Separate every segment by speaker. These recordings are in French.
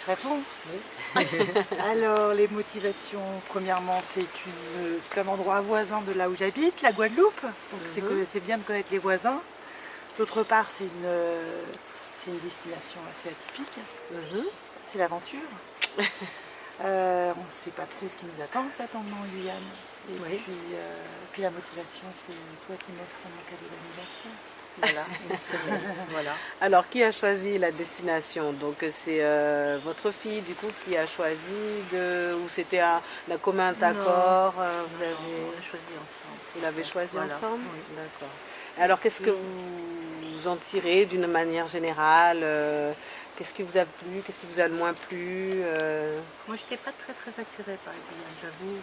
Speaker 1: Je réponds.
Speaker 2: Oui.
Speaker 1: Alors, les motivations, premièrement, c'est un endroit voisin de là où j'habite, la Guadeloupe. Donc, c'est bien de connaître les voisins. D'autre part, c'est une destination assez atypique. C'est l'aventure. On ne sait pas trop ce qui nous attend, en fait, en venant en Guyane. Et puis la motivation, c'est toi qui m'offres mon cadeau d'anniversaire.
Speaker 2: Voilà, une semaine. Voilà.
Speaker 3: Alors, qui a choisi la destination? Donc, c'est votre fille, du coup, qui a choisi ou c'était d'un commun accord? Vous avez
Speaker 2: On a choisi ensemble.
Speaker 3: Vous l'avez choisi
Speaker 2: Voilà.
Speaker 3: ensemble?
Speaker 2: Oui.
Speaker 3: D'accord. Alors, qu'est-ce que vous en tirez d'une manière générale? Qu'est-ce qui vous a plu? Qu'est-ce qui vous a le moins plu?
Speaker 2: Moi, je n'étais pas très attirée par les Guyanes, j'avoue.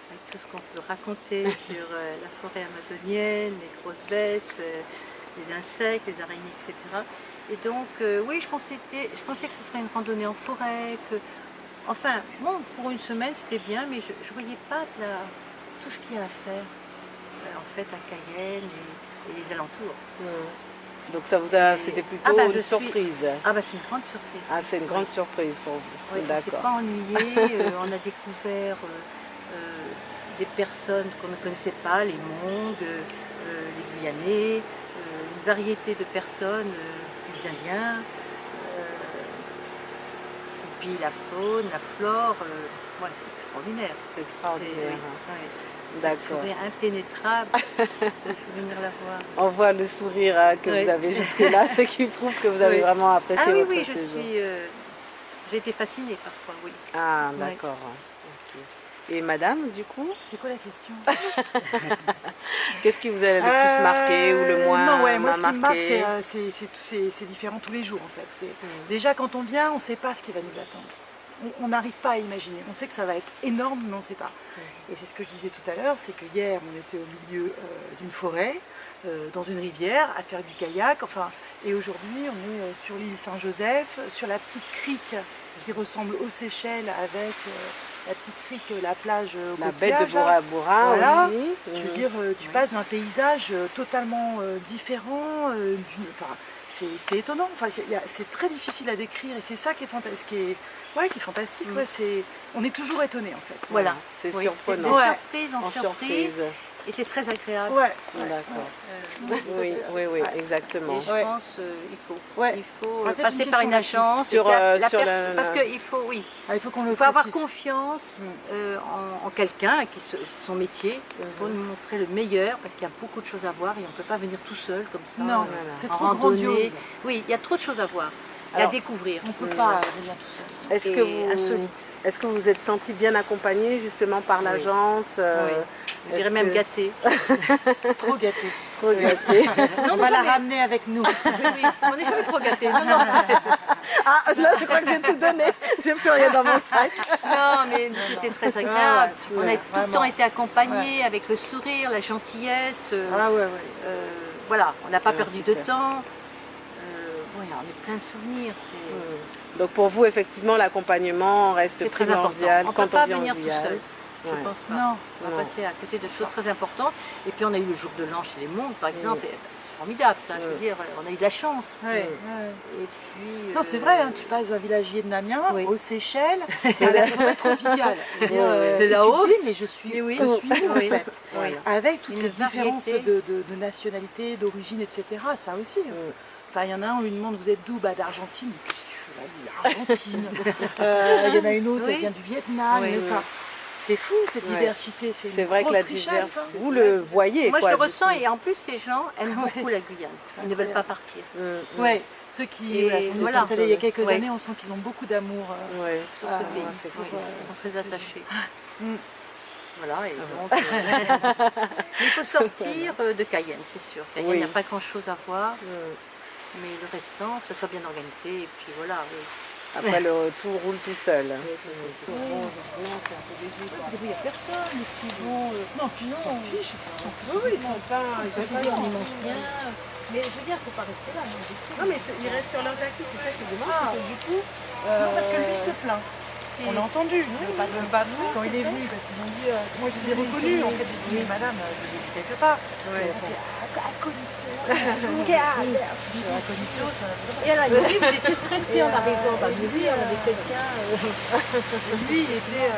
Speaker 2: Avec tout ce qu'on peut raconter sur la forêt amazonienne, les grosses bêtes, les insectes, les araignées, etc. Et donc, oui, je pensais que ce serait une randonnée en forêt. Enfin, bon, pour une semaine, c'était bien, mais je ne voyais pas tout ce qu'il y a à faire, en fait, à Cayenne et les alentours.
Speaker 3: Donc, c'était plutôt une surprise.
Speaker 2: Ah bah c'est une grande surprise.
Speaker 3: Ah, c'est une grande surprise pour vous.
Speaker 2: Oui, on ne s'est pas ennuyé, on a découvert des personnes qu'on ne connaissait pas, les Hmongs, les Guyanais, une variété de personnes, les Indiens, et puis la faune, la flore, ouais, c'est extraordinaire.
Speaker 3: C'est extraordinaire.
Speaker 2: D'accord. C'est une forêt impénétrable, il faut venir la voir.
Speaker 3: On voit le sourire que vous avez jusque-là, ce qui prouve que vous avez vraiment apprécié votre séjour.
Speaker 2: J'ai été fascinée parfois, oui.
Speaker 3: Ah, d'accord. Okay. Et madame, du coup?
Speaker 1: C'est quoi la question?
Speaker 3: Qu'est-ce qui vous a le plus marqué ou le moins
Speaker 1: Non, ouais, moi ce qui me marque,
Speaker 3: marqué?
Speaker 1: c'est différent tous les jours en fait. Déjà quand on vient, on ne sait pas ce qui va nous attendre. On n'arrive pas à imaginer. On sait que ça va être énorme, mais on ne sait pas. Et c'est ce que je disais tout à l'heure, c'est que hier, on était au milieu d'une forêt, dans une rivière, à faire du kayak. Enfin, et aujourd'hui, on est sur l'île Saint-Joseph, sur la petite crique qui ressemble aux Seychelles, avec la petite crique, la plage au
Speaker 3: la baie de
Speaker 1: coquillage.
Speaker 3: Bora
Speaker 1: Voilà.
Speaker 3: aussi.
Speaker 1: Je veux dire, tu passes d'un paysage totalement différent. C'est étonnant, enfin, c'est très difficile à décrire et c'est ça qui est fantastique. Qui est fantastique, on est toujours étonné en fait.
Speaker 2: Voilà,
Speaker 3: c'est
Speaker 2: oui,
Speaker 3: surprenant.
Speaker 2: De surprise en surprise. Et c'est très agréable.
Speaker 3: D'accord. Oui, exactement.
Speaker 2: Et je pense il faut passer par une agence. Parce qu'il faut,
Speaker 1: il faut qu'on
Speaker 2: avoir confiance en quelqu'un qui son métier pour nous montrer le meilleur, parce qu'il y a beaucoup de choses à voir et on ne peut pas venir tout seul comme ça.
Speaker 1: Non, c'est trop grandiose.
Speaker 2: Oui, il y a trop de choses à voir. À découvrir.
Speaker 1: On ne peut pas venir tout seul.
Speaker 3: Est-ce que vous vous êtes senti bien accompagné justement par l'agence?
Speaker 2: Je dirais même gâté.
Speaker 1: Trop gâté.
Speaker 3: Trop gâté.
Speaker 1: On va la ramener avec nous.
Speaker 2: Oui, on n'est jamais trop gâté. Non.
Speaker 3: Ah, là, je crois que j'ai tout donné. J'ai plus rien dans mon sac.
Speaker 2: Non, mais c'était très agréable. On a tout le temps été accompagnés avec le sourire, la gentillesse. Voilà, on n'a pas perdu de temps. On est plein de souvenirs.
Speaker 3: Donc pour vous, effectivement, l'accompagnement reste primordial.
Speaker 2: On ne peut pas venir tout seul. Je ne pense pas. Non. On va passer à côté de choses très importantes. Et puis on a eu le jour de l'an chez les Hmongs, par exemple. C'est formidable ça, je veux dire, on a eu de la chance. Et puis,
Speaker 1: non, c'est vrai, tu passes d'un village vietnamien aux Seychelles, à la forêt tropicale.
Speaker 2: De Laos.
Speaker 1: Mais je suis où en fait, avec toutes les différences de nationalité, d'origine, etc. Ça aussi. Enfin, il y en a un où une demande, vous êtes d'où? D'Argentine. Qu'est-ce que tu fais là? Argentine. Il y en a une autre, elle vient du Vietnam. Enfin, c'est fou cette diversité, c'est une
Speaker 3: vrai que la
Speaker 1: richesse.
Speaker 3: Vous le voyez.
Speaker 2: Moi je le ressens et en plus ces gens aiment beaucoup la Guyane. Ils ne veulent pas partir.
Speaker 1: Oui, ceux qui sont installés il y a quelques années, on sent qu'ils ont beaucoup d'amour
Speaker 2: sur ce pays. Ils sont très attachés. Voilà, et donc, il faut sortir de Cayenne, c'est sûr. Cayenne, il n'y a pas grand-chose à voir, mais le restant, que ce soit bien organisé, et puis voilà.
Speaker 3: Après, le retour roule tout seul.
Speaker 1: Il n'y a personne qui vont... Non, puis non, ils s'en fichent. Oui, ils sont pas...
Speaker 2: On y mange bien. Mais je veux dire, il ne faut pas rester là. Non, mais ils restent sur leurs acquis, c'est ça qui est dommage. Du coup...
Speaker 1: Non, parce que lui se plaint.
Speaker 2: senti.
Speaker 1: On l'a entendu, pas de nous, quand il est venu, parce qu'ils ont dit, moi je les ai reconnus, en fait, j'ai dit, mais madame, je vous ai vu quelque part.
Speaker 2: Ouais.
Speaker 1: Et elle a fait, Incognito, ça
Speaker 2: Et alors, il m'a dit, vous étiez stressé en arrivant. Bah, mais oui, on avait quelqu'un.
Speaker 1: lui, il était,